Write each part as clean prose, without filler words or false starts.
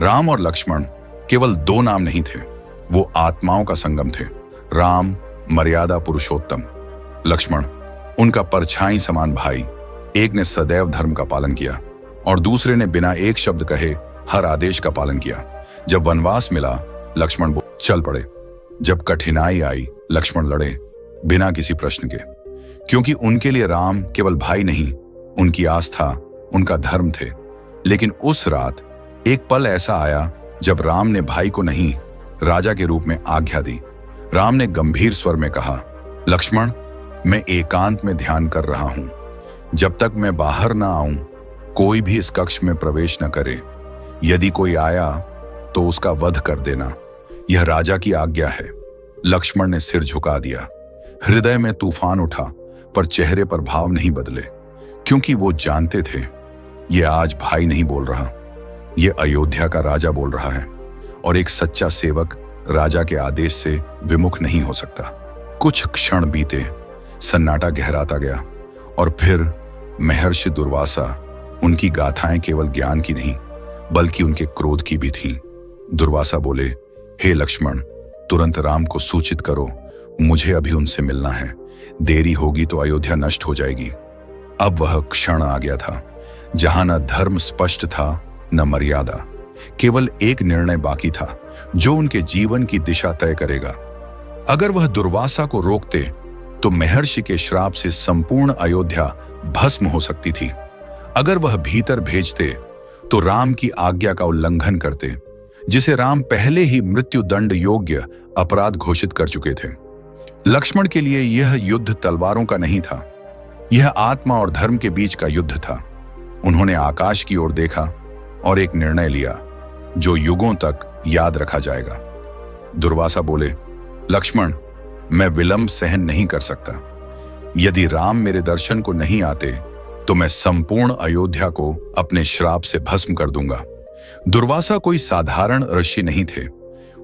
राम और लक्ष्मण केवल दो नाम नहीं थे, वो आत्माओं का संगम थे। राम मर्यादा पुरुषोत्तम, लक्ष्मण उनका परछाई समान भाई। एक ने सदैव धर्म का पालन किया और दूसरे ने बिना एक शब्द कहे हर आदेश का पालन किया। जब वनवास मिला, लक्ष्मण चल पड़े। जब कठिनाई आई, लक्ष्मण लड़े बिना किसी प्रश्न के, क्योंकि उनके लिए राम केवल भाई नहीं, उनकी आस्था, उनका धर्म थे। लेकिन उस रात एक पल ऐसा आया जब राम ने भाई को नहीं, राजा के रूप में आज्ञा दी। राम ने गंभीर स्वर में कहा, लक्ष्मण, मैं एकांत में ध्यान कर रहा हूं। जब तक मैं बाहर ना आऊं, कोई भी इस कक्ष में प्रवेश न करे। यदि कोई आया तो उसका वध कर देना। यह राजा की आज्ञा है। लक्ष्मण ने सिर झुका दिया। हृदय में तूफान उठा, पर चेहरे पर भाव नहीं बदले, क्योंकि वो जानते थे ये आज भाई नहीं बोल रहा, ये अयोध्या का राजा बोल रहा है, और एक सच्चा सेवक राजा के आदेश से विमुख नहीं हो सकता। कुछ क्षण बीते, सन्नाटा गहराता गया, और फिर महर्षि दुर्वासा, उनकी गाथाएं केवल ज्ञान की नहीं बल्कि उनके क्रोध की भी थीं। दुर्वासा बोले, हे लक्ष्मण, तुरंत राम को सूचित करो, मुझे अभी उनसे मिलना है। देरी होगी तो अयोध्या नष्ट हो जाएगी। अब वह क्षण आ गया था जहां न धर्म स्पष्ट था न मर्यादा। केवल एक निर्णय बाकी था जो उनके जीवन की दिशा तय करेगा। अगर वह दुर्वासा को रोकते तो महर्षि के श्राप से संपूर्ण अयोध्या भस्म हो सकती थी। अगर वह भीतर भेजते तो राम की आज्ञा का उल्लंघन करते, जिसे राम पहले ही मृत्यु दंड योग्य अपराध घोषित कर चुके थे। लक्ष्मण के लिए यह युद्ध तलवारों का नहीं था, यह आत्मा और धर्म के बीच का युद्ध था। उन्होंने आकाश की ओर देखा और एक निर्णय लिया जो युगों तक याद रखा जाएगा। दुर्वासा बोले, लक्ष्मण, मैं विलंब सहन नहीं कर सकता। यदि राम मेरे दर्शन को नहीं आते तो मैं संपूर्ण अयोध्या को अपने श्राप से भस्म कर दूंगा। दुर्वासा कोई साधारण ऋषि नहीं थे।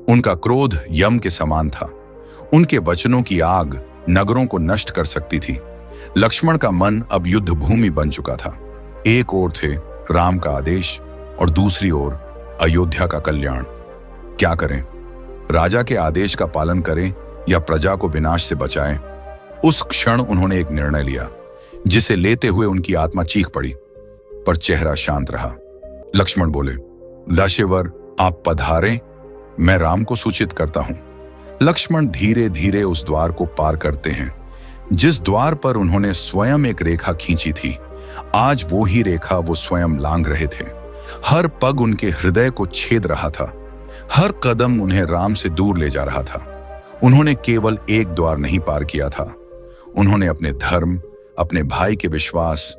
उनका क्रोध यम के समान था। उनके वचनों की आग नगरों को नष्ट कर सकती थी। लक्ष्मण का मन अब युद्ध भूमि बन चुका था। एक ओर थे राम का आदेश और दूसरी ओर अयोध्या का कल्याण। क्या करें? राजा के आदेश का पालन करें या प्रजा को विनाश से बचाएं? उस क्षण उन्होंने एक निर्णय लिया जिसे लेते हुए उनकी आत्मा चीख पड़ी, पर चेहरा शांत रहा। लक्ष्मण बोले, दाशेवर, आप पधारें, मैं राम को सूचित करता हूं। लक्ष्मण धीरे धीरे उस द्वार को पार करते हैं जिस द्वार पर उन्होंने स्वयं एक रेखा खींची थी। आज वो ही रेखा वो स्वयं लांघ रहे थे। हर पग उनके हृदय को छेद रहा था। हर कदम उन्हें राम से दूर ले जा रहा था। उन्होंने केवल एक द्वार नहीं पार किया था, उन्होंने अपने धर्म, अपने भाई के विश्वास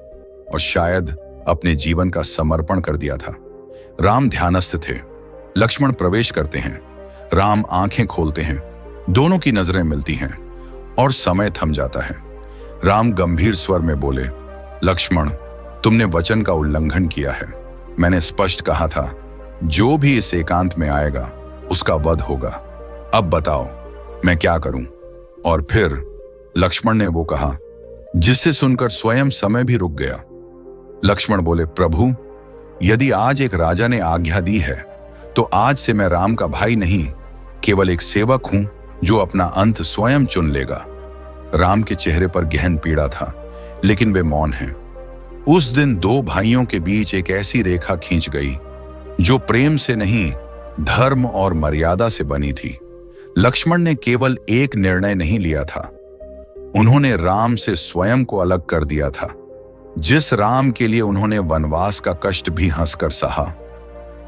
और शायद अपने जीवन का समर्पण कर दिया था। राम ध्यानस्थ थे। लक्ष्मण प्रवेश करते हैं। राम आंखें खोलते हैं। दोनों की नजरें मिलती हैं और समय थम जाता है। राम गंभीर स्वर में बोले, लक्ष्मण, तुमने वचन का उल्लंघन किया है। मैंने स्पष्ट कहा था जो भी इस एकांत में आएगा उसका वध होगा। अब बताओ मैं क्या करूं? और फिर लक्ष्मण ने वो कहा जिससे सुनकर स्वयं समय भी रुक गया। लक्ष्मण बोले, प्रभु, यदि आज एक राजा ने आज्ञा दी है तो आज से मैं राम का भाई नहीं, केवल एक सेवक हूं जो अपना अंत स्वयं चुन लेगा। राम के चेहरे पर गहन पीड़ा था, लेकिन वे मौन हैं। उस दिन दो भाइयों के बीच एक ऐसी रेखा खींच गई जो प्रेम से नहीं, धर्म और मर्यादा से बनी थी। लक्ष्मण ने केवल एक निर्णय नहीं लिया था, उन्होंने राम से स्वयं को अलग कर दिया था। जिस राम के लिए उन्होंने वनवास का कष्ट भी हंसकर सहा,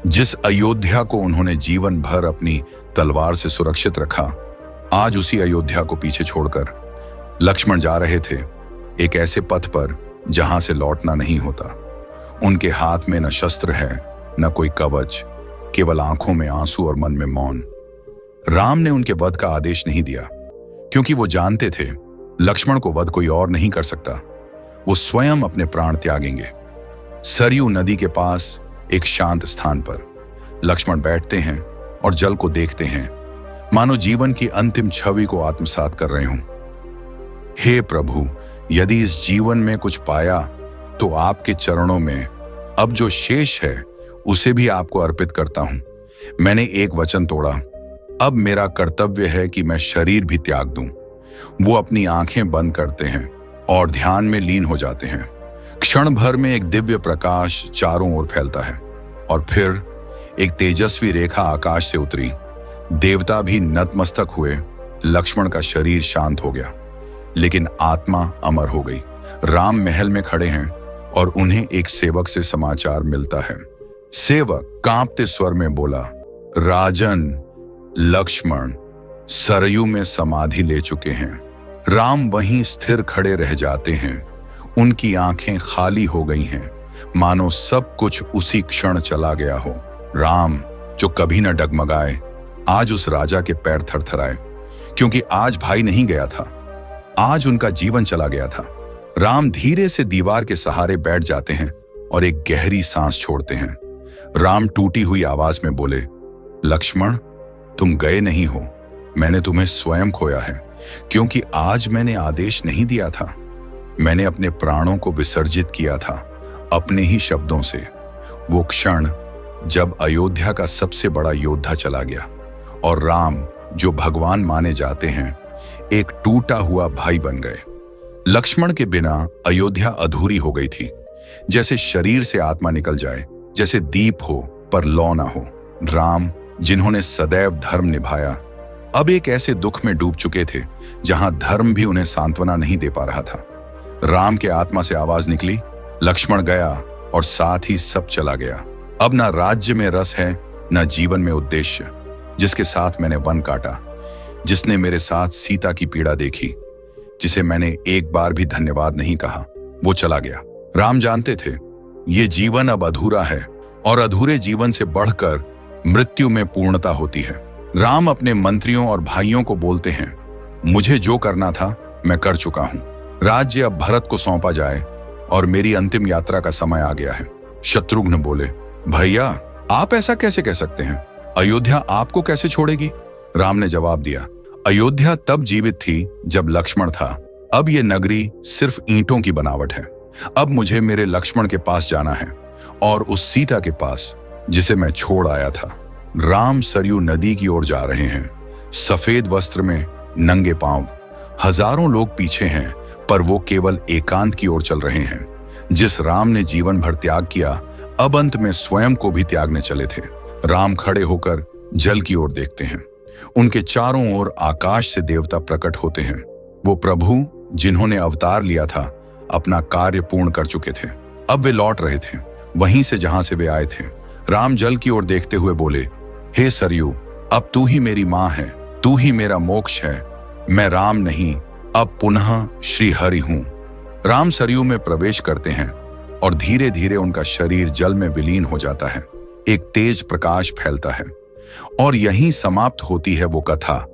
जिस अयोध्या को उन्होंने जीवन भर अपनी तलवार से सुरक्षित रखा, आज उसी अयोध्या को पीछे छोड़कर लक्ष्मण जा रहे थे एक ऐसे पथ पर जहां से लौटना नहीं होता। उनके हाथ में न शस्त्र है न कोई कवच, केवल आंखों में आंसू और मन में मौन। राम ने उनके वध का आदेश नहीं दिया क्योंकि वो जानते थे लक्ष्मण को वध कोई और नहीं कर सकता। वो स्वयं अपने प्राण त्यागेंगे। सरयू नदी के पास एक शांत स्थान पर लक्ष्मण बैठते हैं और जल को देखते हैं, मानो जीवन की अंतिम छवि को आत्मसात कर रहे हों। हे प्रभु, यदि इस जीवन में कुछ पाया तो आपके चरणों में, अब जो शेष है उसे भी आपको अर्पित करता हूं। मैंने एक वचन तोड़ा, अब मेरा कर्तव्य है कि मैं शरीर भी त्याग दूं। वो अपनी आंखें बंद करते हैं और ध्यान में लीन हो जाते हैं। क्षण भर में एक दिव्य प्रकाश चारों ओर फैलता है और फिर एक तेजस्वी रेखा आकाश से उतरी। देवता भी नतमस्तक हुए। लक्ष्मण का शरीर शांत हो गया, लेकिन आत्मा अमर हो गई। राम महल में खड़े हैं और उन्हें एक सेवक से समाचार मिलता है। सेवक कांपते स्वर में बोला, राजन, लक्ष्मण सरयू में समाधि ले चुके हैं। राम वहीं स्थिर खड़े रह जाते हैं। उनकी आंखें खाली हो गई हैं, मानो सब कुछ उसी क्षण चला गया हो। राम, जो कभी न डगमगाए, आज उस राजा के पैर थरथराए, क्योंकि आज भाई नहीं गया था, आज उनका जीवन चला गया था। राम धीरे से दीवार के सहारे बैठ जाते हैं और एक गहरी सांस छोड़ते हैं। राम टूटी हुई आवाज में बोले, लक्ष्मण, तुम गए नहीं हो, मैंने तुम्हें स्वयं खोया है, क्योंकि आज मैंने आदेश नहीं दिया था। मैंने अपने प्राणों को विसर्जित किया था अपने ही शब्दों से। वो क्षण जब अयोध्या का सबसे बड़ा योद्धा चला गया और राम, जो भगवान माने जाते हैं, एक टूटा हुआ भाई बन गए। लक्ष्मण के बिना अयोध्या अधूरी हो गई थी, जैसे शरीर से आत्मा निकल जाए, जैसे दीप हो पर लौ ना हो। राम, जिन्होंने सदैव धर्म निभाया, अब एक ऐसे दुख में डूब चुके थे जहां धर्म भी उन्हें सांत्वना नहीं दे पा रहा था। राम के आत्मा से आवाज निकली, लक्ष्मण गया और साथ ही सब चला गया। अब ना राज्य में रस है, ना जीवन में उद्देश्य। जिसके साथ मैंने वन काटा, जिसने मेरे साथ सीता की पीड़ा देखी, जिसे मैंने एक बार भी धन्यवाद नहीं कहा, वो चला गया। राम जानते थे ये जीवन अब अधूरा है और अधूरे जीवन से बढ़कर मृत्यु में पूर्णता होती है। राम अपने मंत्रियों और भाइयों को बोलते हैं, मुझे जो करना था मैं कर चुका हूं। राज्य अब भरत को सौंपा जाए और मेरी अंतिम यात्रा का समय आ गया है। शत्रुघ्न बोले, भैया, आप ऐसा कैसे कह सकते हैं? अयोध्या आपको कैसे छोड़ेगी? राम ने जवाब दिया, अयोध्या तब जीवित थी जब लक्ष्मण था। अब ये नगरी सिर्फ ईंटों की बनावट है। अब मुझे मेरे लक्ष्मण के पास जाना है और उस सीता के पास जिसे मैं छोड़ आया था। राम सरयू नदी की ओर जा रहे हैं, सफेद वस्त्र में, नंगे पांव। हजारों लोग पीछे हैं, पर वो केवल एकांत की ओर चल रहे हैं। जिस राम ने जीवन भर त्याग किया, अब अंत में स्वयं को भी त्यागने चले थे। राम खड़े होकर जल की ओर देखते हैं। उनके चारों ओर आकाश से देवता प्रकट होते हैं। वो प्रभु, जिन्होंने अवतार लिया था, अपना कार्य पूर्ण कर चुके थे। अब वे लौट रहे थे, वहीं से जहां से वे आए थे। राम जल की ओर देखते हुए बोले, हे सरयू, अब तू ही मेरी मां है, तू ही मेरा मोक्ष है। मैं राम नहीं, अब पुनः श्री हरि हूं। राम सरयू में प्रवेश करते हैं और धीरे धीरे उनका शरीर जल में विलीन हो जाता है। एक तेज प्रकाश फैलता है और यहीं समाप्त होती है वो कथा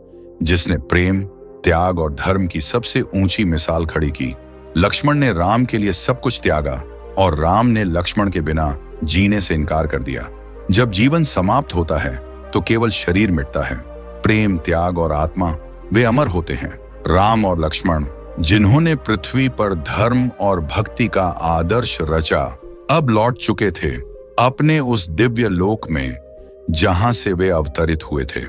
जिसने प्रेम, त्याग और धर्म की सबसे ऊंची मिसाल खड़ी की। लक्ष्मण ने राम के लिए सब कुछ त्यागा और राम ने लक्ष्मण के बिना जीने से इनकार कर दिया। जब जीवन समाप्त होता है तो केवल शरीर मिटता है। प्रेम, त्याग और आत्मा, वे अमर होते हैं। राम और लक्ष्मण, जिन्होंने पृथ्वी पर धर्म और भक्ति का आदर्श रचा, अब लौट चुके थे अपने उस दिव्य लोक में जहां से वे अवतरित हुए थे।